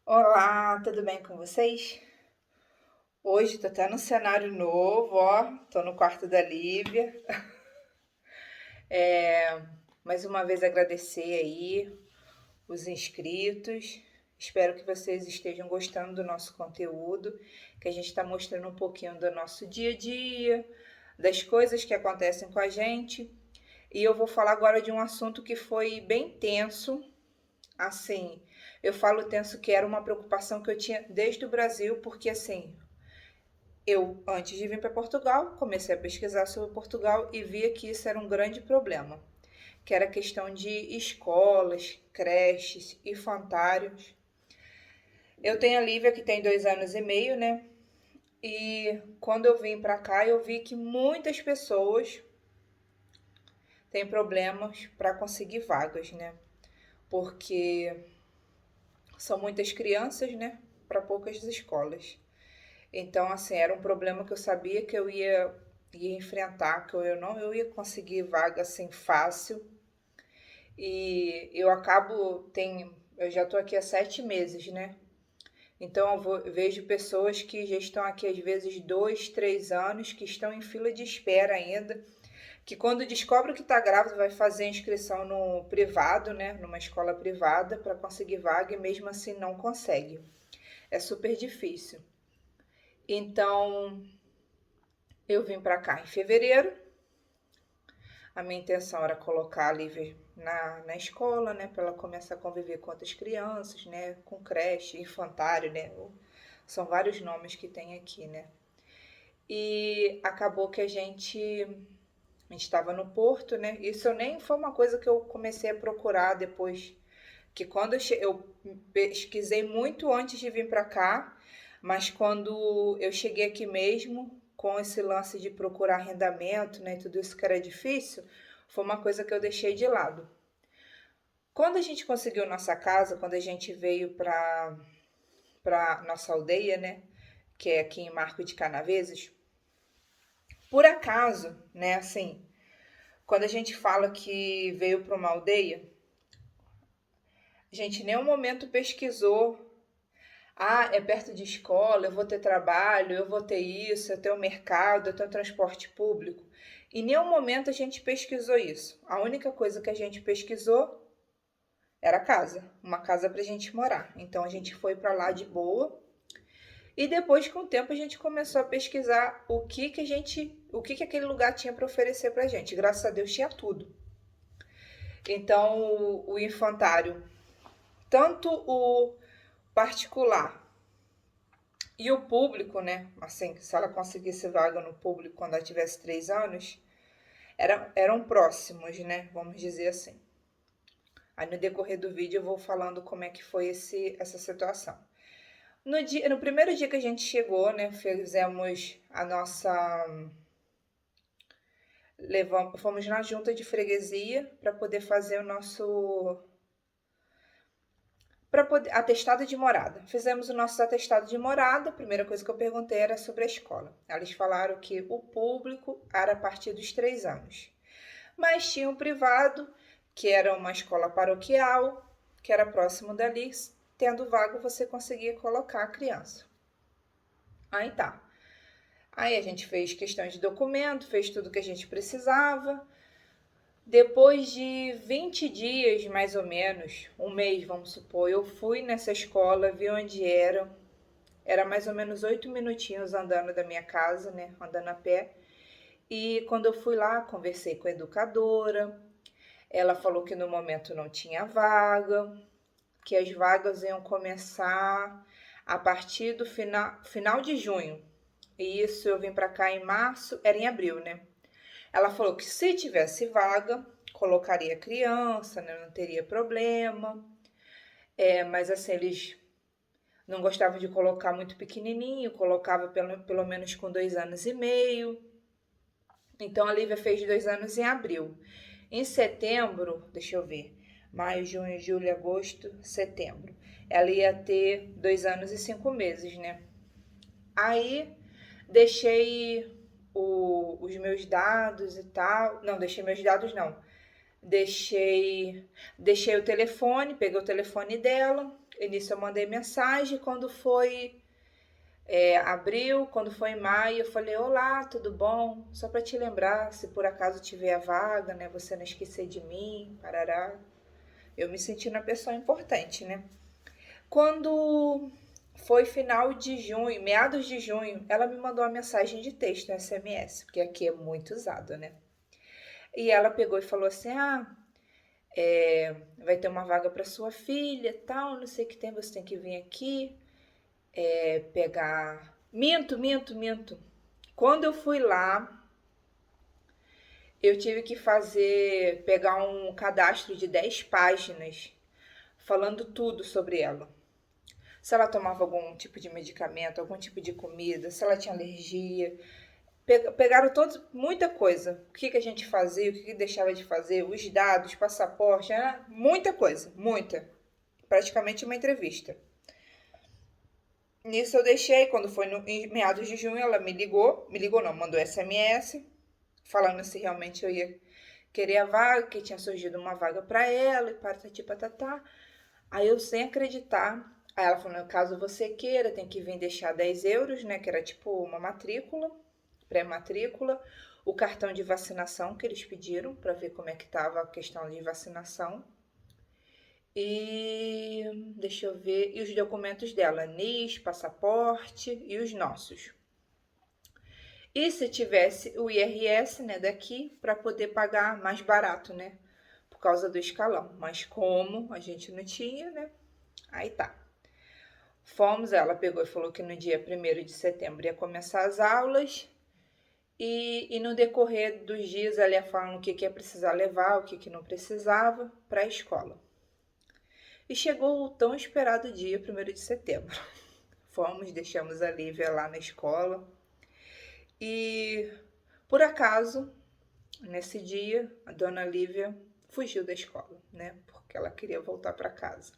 Olá, tudo bem com vocês? Hoje tô até num cenário novo, ó. Tô no quarto da Lívia. Mais uma vez agradecer aí os inscritos. Espero que vocês estejam gostando do nosso conteúdo, que a gente está mostrando um pouquinho do nosso dia a dia, das coisas que acontecem com a gente. E eu vou falar agora de um assunto que foi bem tenso. Assim, eu falo tenso que era uma preocupação que eu tinha desde o Brasil, porque assim, eu, antes de vir para Portugal, comecei a pesquisar sobre Portugal e via que isso era um grande problema, que era a questão de escolas, creches, infantários. Eu tenho a Lívia que tem 2 anos e meio, né? E quando eu vim para cá, eu vi que muitas pessoas têm problemas para conseguir vagas, né? Porque são muitas crianças, né? Para poucas escolas. Então, assim, era um problema que eu sabia que eu ia enfrentar, que eu não ia conseguir vaga assim fácil. E eu já estou aqui há 7 meses, né? Então eu vejo pessoas que já estão aqui às vezes 2, 3 anos, que estão em fila de espera ainda, que quando descobre que está grávida vai fazer inscrição no privado, né? Numa escola privada para conseguir vaga e mesmo assim não consegue. É super difícil. Então, eu vim para cá em fevereiro. A minha intenção era colocar a Lívia na escola, né? Para ela começar a conviver com outras crianças, né? Com creche, infantário, né? São vários nomes que tem aqui, né? E acabou que a gente estava no Porto, né? Isso nem foi uma coisa que eu comecei a procurar depois. Que quando eu pesquisei muito antes de vir para cá, mas quando eu cheguei aqui mesmo, com esse lance de procurar arrendamento, né, tudo isso que era difícil, foi uma coisa que eu deixei de lado. Quando a gente conseguiu nossa casa, quando a gente veio para nossa aldeia, né, que é aqui em Marco de Canaveses, por acaso, né, assim, quando a gente fala que veio para uma aldeia, a gente em nenhum momento pesquisou. Ah, é perto de escola, eu vou ter trabalho, eu vou ter isso, eu tenho mercado, eu tenho transporte público. Em nenhum momento a gente pesquisou isso. A única coisa que a gente pesquisou era casa, uma casa para a gente morar. Então a gente foi para lá de boa. E depois, com o tempo, a gente começou a pesquisar o que aquele lugar tinha para oferecer para a gente. Graças a Deus tinha tudo. Então o infantário, tanto o particular e o público, né? Assim, se ela conseguisse vaga no público quando ela tivesse 3 anos, eram próximos, né? Vamos dizer assim. Aí no decorrer do vídeo eu vou falando como é que foi essa situação. No primeiro dia que a gente chegou, né? Fizemos a nossa. Fomos na junta de freguesia para poder fazer o nosso para poder atestado de morada. Fizemos o nosso atestado de morada. A primeira coisa que eu perguntei era sobre a escola. Eles falaram que o público era a partir dos 3 anos, mas tinha um privado, que era uma escola paroquial, que era próximo dali. Tendo vaga, você conseguia colocar a criança. Aí tá. Aí a gente fez questões de documento, fez tudo que a gente precisava. Depois de 20 dias, mais ou menos, um mês, vamos supor, eu fui nessa escola, vi onde era. Era mais ou menos 8 minutinhos andando da minha casa, né? Andando a pé. E quando eu fui lá, conversei com a educadora. Ela falou que no momento não tinha vaga, que as vagas iam começar a partir do final de junho. E isso eu vim para cá em março, era em abril, né? Ela falou que se tivesse vaga, colocaria criança, né? Não teria problema. Mas assim, eles não gostavam de colocar muito pequenininho, colocava pelo menos com 2 anos e meio. Então a Lívia fez 2 anos em abril. Em setembro, deixa eu ver, maio, junho, julho, agosto, setembro. Ela ia ter 2 anos e 5 meses, né? Aí deixei os meus dados e tal. Não, deixei meus dados não. deixei o telefone, peguei o telefone dela. Início eu mandei mensagem. Quando foi abril, quando foi em maio, eu falei: olá, tudo bom? Só para te lembrar, se por acaso tiver a vaga, né, você não esquecer de mim, parará. Eu me senti uma pessoa importante, né? Quando foi final de junho, meados de junho, ela me mandou uma mensagem de texto, um SMS, porque aqui é muito usado, né? E ela pegou e falou assim: vai ter uma vaga para sua filha, tal, não sei o que tem, você tem que vir aqui pegar. Minto. Quando eu fui lá, eu tive que pegar um cadastro de 10 páginas falando tudo sobre ela. Se ela tomava algum tipo de medicamento, algum tipo de comida, se ela tinha alergia. Pegaram todos, muita coisa. O que a gente fazia, o que deixava de fazer, os dados, passaporte, era muita coisa, muita. Praticamente uma entrevista. Nisso eu deixei, quando foi em meados de junho, ela me ligou não, mandou SMS, falando se realmente eu ia querer a vaga, que tinha surgido uma vaga para ela, e patati patatá. Aí eu, sem acreditar, aí ela falou: caso você queira, tem que vir deixar 10 euros, né, que era tipo uma matrícula, pré-matrícula, o cartão de vacinação que eles pediram para ver como é que tava a questão de vacinação. E deixa eu ver, e os documentos dela, NIS, passaporte e os nossos. E se tivesse o IRS, né, daqui, para poder pagar mais barato, né, por causa do escalão. Mas como a gente não tinha, né, aí tá. Fomos, ela pegou e falou que no dia 1º de setembro ia começar as aulas. E no decorrer dos dias ela ia falando o que ia precisar levar, o que não precisava para a escola. E chegou o tão esperado dia 1º de setembro. Fomos, deixamos a Lívia lá na escola. E, por acaso, nesse dia, a dona Lívia fugiu da escola, né? Porque ela queria voltar para casa.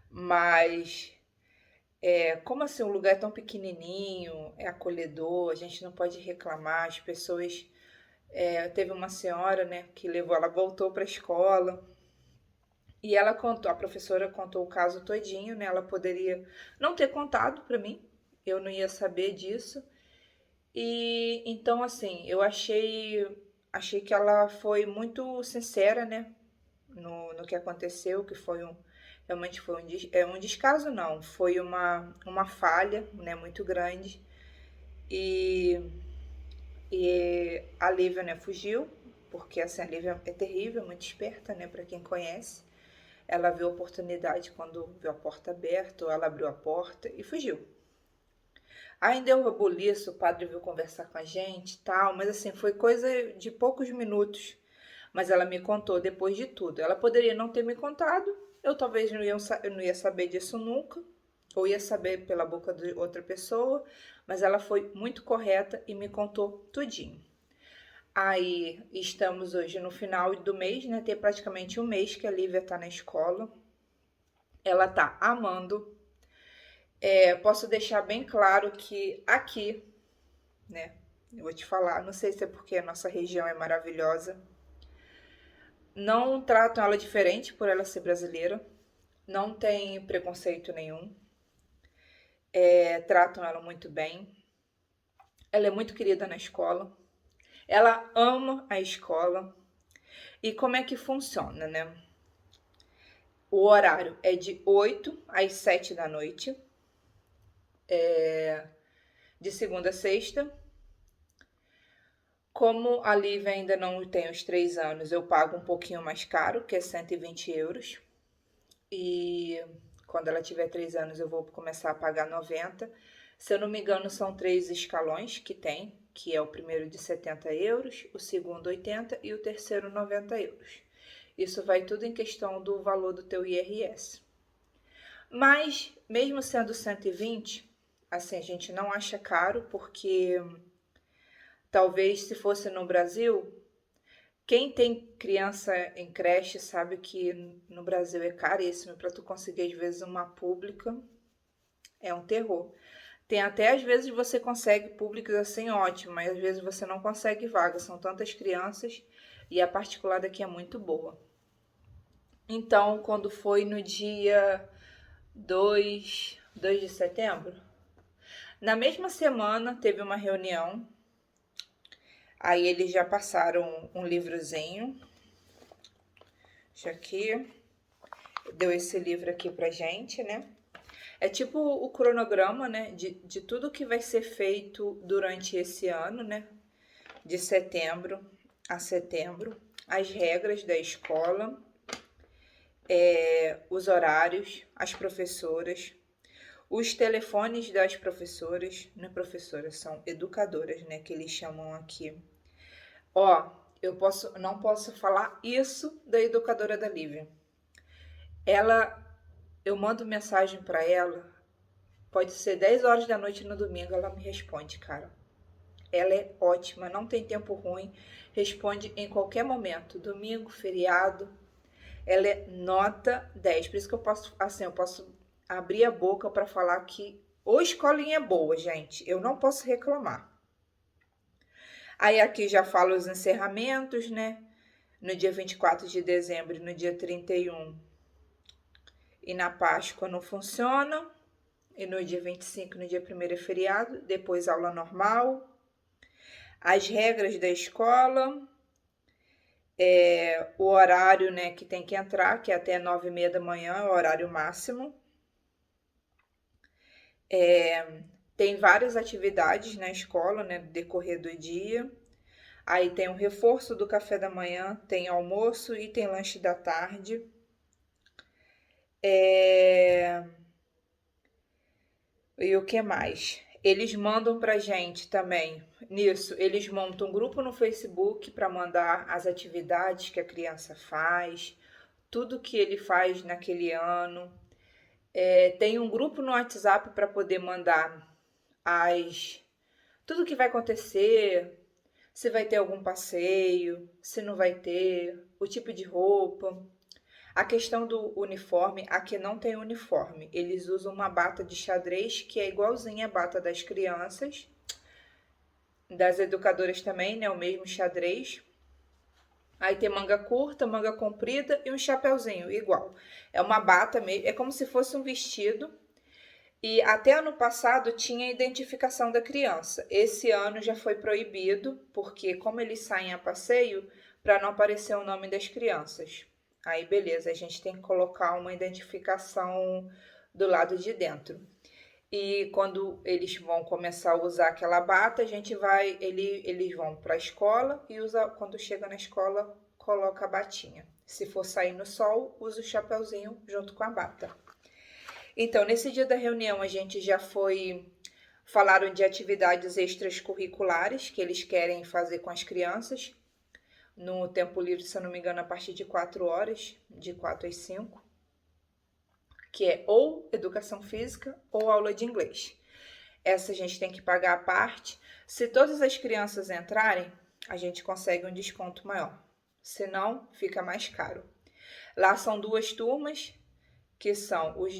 Mas, como assim, um lugar tão pequenininho, é acolhedor, a gente não pode reclamar, as pessoas... teve uma senhora, né, que ela voltou para a escola. E ela contou, a professora contou o caso todinho, né? Ela poderia não ter contado para mim, eu não ia saber disso. E então, assim, eu achei que ela foi muito sincera, né? No que aconteceu, que realmente foi um descaso, não, foi uma falha, né? Muito grande. E, e a Lívia, né, fugiu, porque assim, a Lívia é terrível, muito esperta, né? Para quem conhece. Ela viu a oportunidade quando viu a porta aberta, ela abriu a porta e fugiu. Ainda deu rebuliço, o padre veio conversar com a gente e tal, mas assim, foi coisa de poucos minutos. Mas ela me contou depois de tudo. Ela poderia não ter me contado, eu talvez eu não ia saber disso nunca, ou ia saber pela boca de outra pessoa, mas ela foi muito correta e me contou tudinho. Aí estamos hoje no final do mês, né? Tem praticamente um mês que a Lívia tá na escola. Ela tá amando. Posso deixar bem claro que aqui, né? Eu vou te falar, não sei se é porque a nossa região é maravilhosa. Não tratam ela diferente por ela ser brasileira. Não tem preconceito nenhum. Tratam ela muito bem. Ela é muito querida na escola. Ela ama a escola. E como é que funciona, né? O horário é de 8 às 7 da noite. De segunda a sexta. Como a Lívia ainda não tem os 3 anos, eu pago um pouquinho mais caro, que é 120 euros. E quando ela tiver 3 anos, eu vou começar a pagar 90. Se eu não me engano, são 3 escalões que tem, que é o primeiro de 70 euros, o segundo 80 e o terceiro 90 euros. Isso vai tudo em questão do valor do teu IRS. Mas, mesmo sendo 120, assim, a gente não acha caro, porque talvez se fosse no Brasil, quem tem criança em creche sabe que no Brasil é caríssimo. Para tu conseguir, às vezes, uma pública é um terror. Tem até, às vezes, você consegue públicas assim ótimas, mas às vezes você não consegue vaga. São tantas crianças. E a particular daqui é muito boa. Então, quando foi no dia 2 de setembro, na mesma semana teve uma reunião. Aí eles já passaram um livrozinho. Deixa aqui. Deu esse livro aqui pra gente, né? É tipo o cronograma, né? De tudo que vai ser feito durante esse ano, né? De setembro a setembro. As regras da escola, os horários, as professoras, os telefones das professoras, não é professoras, são educadoras, né? Que eles chamam aqui. Ó, não posso falar isso da educadora da Lívia. Eu mando mensagem para ela, pode ser 10 horas da noite no domingo, ela me responde, cara. Ela é ótima, não tem tempo ruim, responde em qualquer momento, domingo, feriado. Ela é nota 10, por isso que eu posso abrir a boca para falar que a escolinha é boa, gente, eu não posso reclamar. Aí aqui já falo os encerramentos, né? No dia 24 de dezembro e no dia 31. E na Páscoa não funciona. E no dia 25, no dia 1º é feriado. Depois aula normal. As regras da escola. O horário, né, que tem que entrar, que é até 9h30 da manhã, é o horário máximo. Tem várias atividades na escola, né, no decorrer do dia. Aí tem o reforço do café da manhã, tem almoço e tem lanche da tarde. E o que mais? Eles mandam pra gente também, nisso, eles montam um grupo no Facebook para mandar as atividades que a criança faz, tudo que ele faz naquele ano. Tem um grupo no WhatsApp para poder mandar tudo que vai acontecer, se vai ter algum passeio, se não vai ter, o tipo de roupa. A questão do uniforme, aqui não tem uniforme. Eles usam uma bata de xadrez que é igualzinha à bata das crianças, das educadoras também, né? O mesmo xadrez. Aí tem manga curta, manga comprida e um chapéuzinho igual. É uma bata mesmo, é como se fosse um vestido. E até ano passado tinha a identificação da criança. Esse ano já foi proibido, porque como eles saem a passeio, para não aparecer o nome das crianças. Aí beleza, a gente tem que colocar uma identificação do lado de dentro. E quando eles vão começar a usar aquela bata, eles vão para a escola e quando chega na escola, coloca a batinha. Se for sair no sol, usa o chapeuzinho junto com a bata. Então, nesse dia da reunião, a gente falaram de atividades extracurriculares que eles querem fazer com as crianças. No tempo livre, se eu não me engano, a partir de 4 horas, de 4 às 5, que é ou educação física ou aula de inglês. Essa a gente tem que pagar a parte. Se todas as crianças entrarem, a gente consegue um desconto maior. Se não, fica mais caro. Lá são 2 turmas, que são os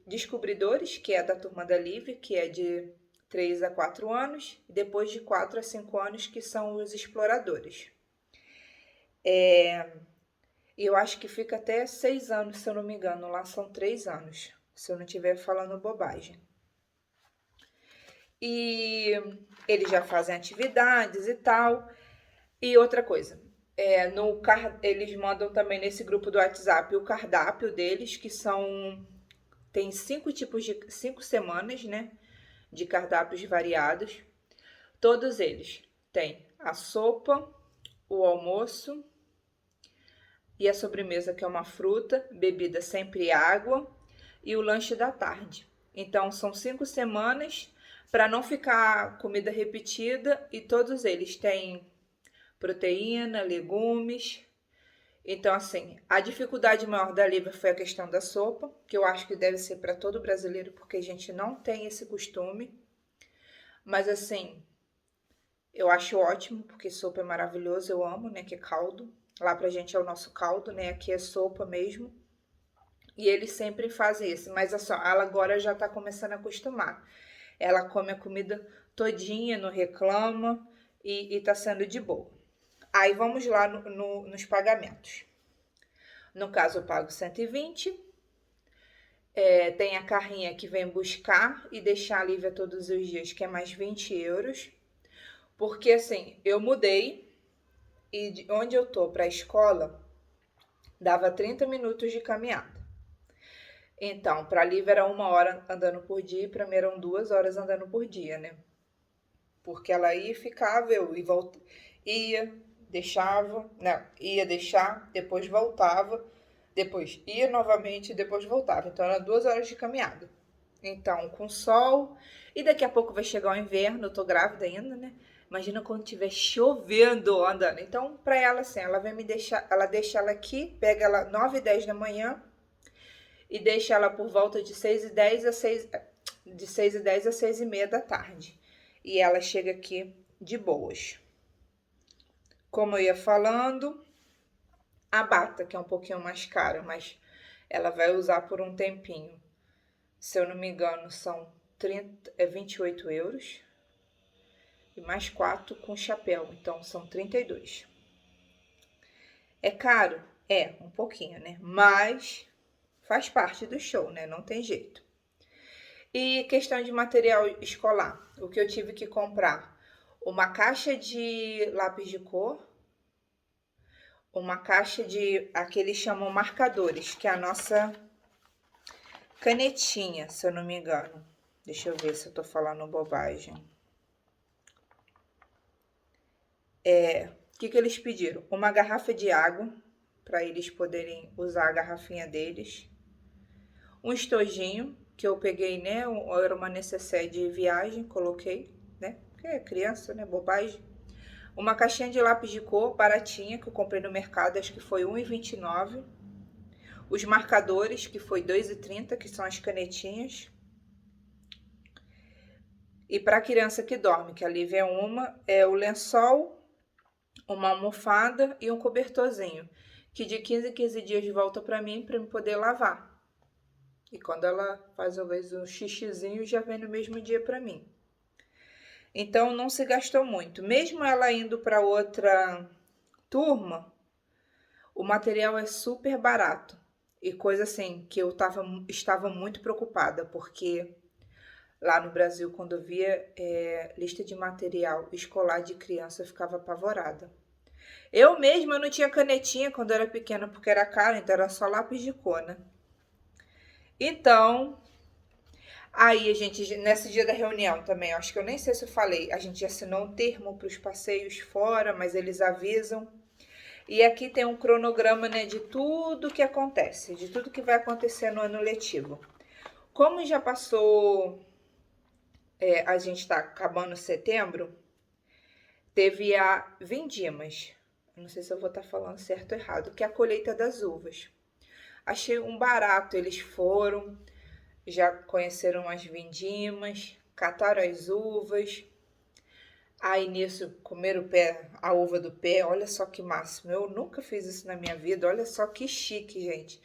descobridores, que é da turma da Lívia, que é de 3 a 4 anos, e depois de 4 a 5 anos, que são os exploradores. Eu acho que fica até 6 anos, se eu não me engano. Lá são 3 anos, se eu não estiver falando bobagem. E eles já fazem atividades e tal. E outra coisa, eles mandam também nesse grupo do WhatsApp o cardápio deles, que tem 5 semanas, né, de cardápios variados. Todos eles têm a sopa, o almoço e a sobremesa, que é uma fruta, bebida sempre água, e o lanche da tarde. Então são 5 semanas para não ficar comida repetida, e todos eles têm proteína, legumes. Então, assim, a dificuldade maior da Lívia foi a questão da sopa, que eu acho que deve ser para todo brasileiro, porque a gente não tem esse costume. Mas, assim, eu acho ótimo, porque sopa é maravilhoso, eu amo, né, que é caldo. Lá pra gente é o nosso caldo, né, aqui é sopa mesmo. E eles sempre fazem isso, mas ela agora já tá começando a acostumar. Ela come a comida todinha, não reclama e tá sendo de boa. Aí vamos lá nos pagamentos. No caso, eu pago 120. Tem a carrinha que vem buscar e deixar a Lívia todos os dias, que é mais 20 euros. Porque assim, eu mudei e de onde eu tô para a escola dava 30 minutos de caminhada. Então, para a Lívia era 1 hora andando por dia e para mim eram 2 horas andando por dia, né? Porque ela ia e ficava, eu ia, ia, deixava, não, ia deixar, depois voltava, depois ia novamente e depois voltava. Então, era 2 horas de caminhada. Então, com sol, e daqui a pouco vai chegar o inverno, eu tô grávida ainda, né? Imagina quando tiver chovendo andando. Então, pra ela, assim, ela vem me deixar, ela deixa ela aqui, pega ela 9h10 da manhã e deixa ela por volta de 6h10 a 6, de 6h10 a 6h30 da tarde. E ela chega aqui de boas. Como eu ia falando, a bata, que é um pouquinho mais cara, mas ela vai usar por um tempinho. Se eu não me engano, são 28 euros. E mais 4 com chapéu, então são 32. É caro? É, um pouquinho, né? Mas faz parte do show, né? Não tem jeito. E questão de material escolar, o que eu tive que comprar? Uma caixa de lápis de cor, uma caixa de, aqui eles chamam marcadores, que é a nossa canetinha, se eu não me engano. Deixa eu ver se eu tô falando bobagem. O que eles pediram? Uma garrafa de água, para eles poderem usar a garrafinha deles. Um estojinho, que eu peguei, né? Era uma necessaire de viagem, coloquei, né? Porque é criança, né? Bobagem. Uma caixinha de lápis de cor, baratinha, que eu comprei no mercado, acho que foi R$1,29. Os marcadores, que foi R$2,30, que são as canetinhas. E para a criança que dorme, que a Lívia é o lençol, uma almofada e um cobertorzinho, que de 15 em 15 dias volta para mim poder lavar. E quando ela faz talvez um xixizinho, já vem no mesmo dia para mim. Então não se gastou muito. Mesmo ela indo para outra turma, o material é super barato. E coisa assim que eu estava muito preocupada, porque lá no Brasil, quando eu via lista de material escolar de criança, eu ficava apavorada. Eu mesma não tinha canetinha quando eu era pequena, porque era caro, então era só lápis de cor, né? Então, aí a gente, nesse dia da reunião também, acho que eu nem sei se eu falei, a gente assinou um termo para os passeios fora, mas eles avisam. E aqui tem um cronograma, né, de tudo que acontece, de tudo que vai acontecer no ano letivo. Como já passou, a gente está acabando setembro, teve a Vindimas. Não sei se eu vou estar falando certo ou errado, que é a colheita das uvas. Achei um barato, eles foram, já conheceram as vindimas, cataram as uvas. Aí nisso comeram a uva do pé, olha só que máximo. Eu nunca fiz isso na minha vida, olha só que chique, gente.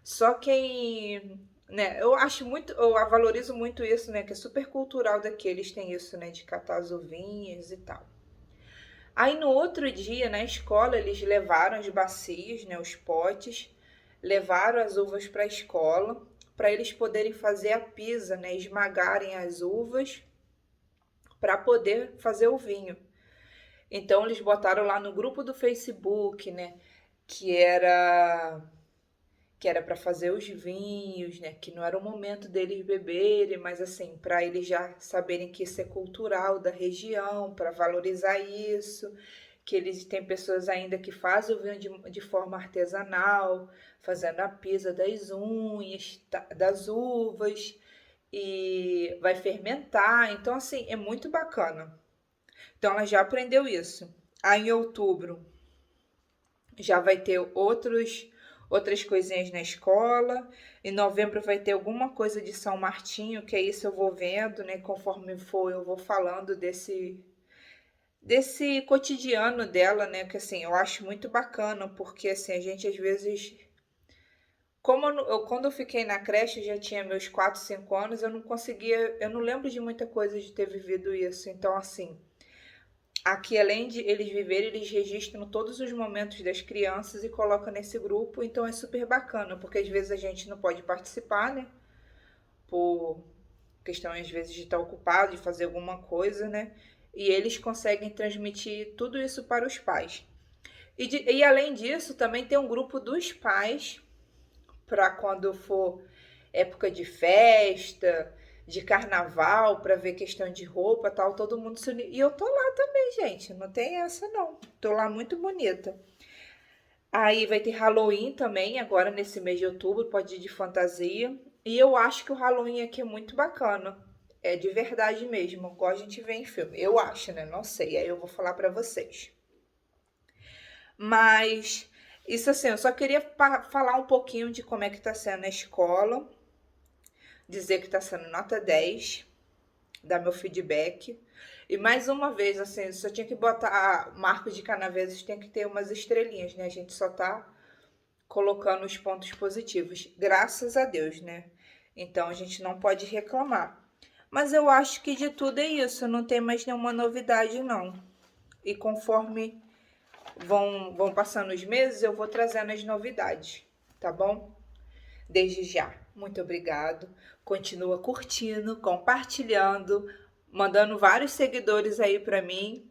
Só quem, né, eu acho muito, eu valorizo muito isso, né, que é super cultural daqui, eles têm isso, né, de catar as uvinhas e tal. Aí no outro dia, na escola, eles levaram as bacias, né, os potes, levaram as uvas para a escola, para eles poderem fazer a pisa, né, esmagarem as uvas para poder fazer o vinho. Então eles botaram lá no grupo do Facebook, né, que era para fazer os vinhos, né, que não era o momento deles beberem, mas assim, para eles já saberem que isso é cultural da região, para valorizar isso, que eles têm pessoas ainda que fazem o vinho de forma artesanal, fazendo a pisa das unhas, das uvas, e vai fermentar. Então, assim, é muito bacana. Então, ela já aprendeu isso. Aí, em outubro, já vai ter outras coisinhas na escola. Em novembro vai ter alguma coisa de São Martinho, que é isso eu vou vendo, né? Conforme for, eu vou falando desse cotidiano dela, né? Que assim, eu acho muito bacana, porque assim, a gente às vezes. Como quando eu fiquei na creche, eu já tinha meus 4, 5 anos, eu não conseguia, eu não lembro de muita coisa de ter vivido isso. Então, assim, aqui, além de eles viverem, eles registram todos os momentos das crianças e colocam nesse grupo, então é super bacana, porque às vezes a gente não pode participar, né? Por questão, às vezes, de estar ocupado, de fazer alguma coisa, né? E eles conseguem transmitir tudo isso para os pais. E além disso, também tem um grupo dos pais para quando for época de festa, de carnaval, para ver questão de roupa, tal, todo mundo se unir. E eu tô lá também, gente, não tem essa não. Tô lá muito bonita. Aí vai ter Halloween também, agora nesse mês de outubro, pode ir de fantasia. E eu acho que o Halloween aqui é muito bacana. É de verdade mesmo, igual a gente vê em filme. Eu acho, né? Não sei, aí eu vou falar pra vocês. Mas isso assim, eu só queria falar um pouquinho de como é que tá sendo a escola, dizer que tá sendo nota 10, dar meu feedback. E mais uma vez, assim, só tinha que botar marco de Canaveses, tem que ter umas estrelinhas, né? A gente só tá colocando os pontos positivos, graças a Deus, né? Então a gente não pode reclamar. Mas eu acho que de tudo é isso, não tem mais nenhuma novidade, não. E conforme vão passando os meses, eu vou trazendo as novidades, tá bom? Desde já, muito obrigado. Continua curtindo, compartilhando, mandando vários seguidores aí para mim.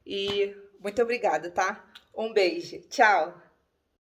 E muito obrigada, tá? Um beijo. Tchau.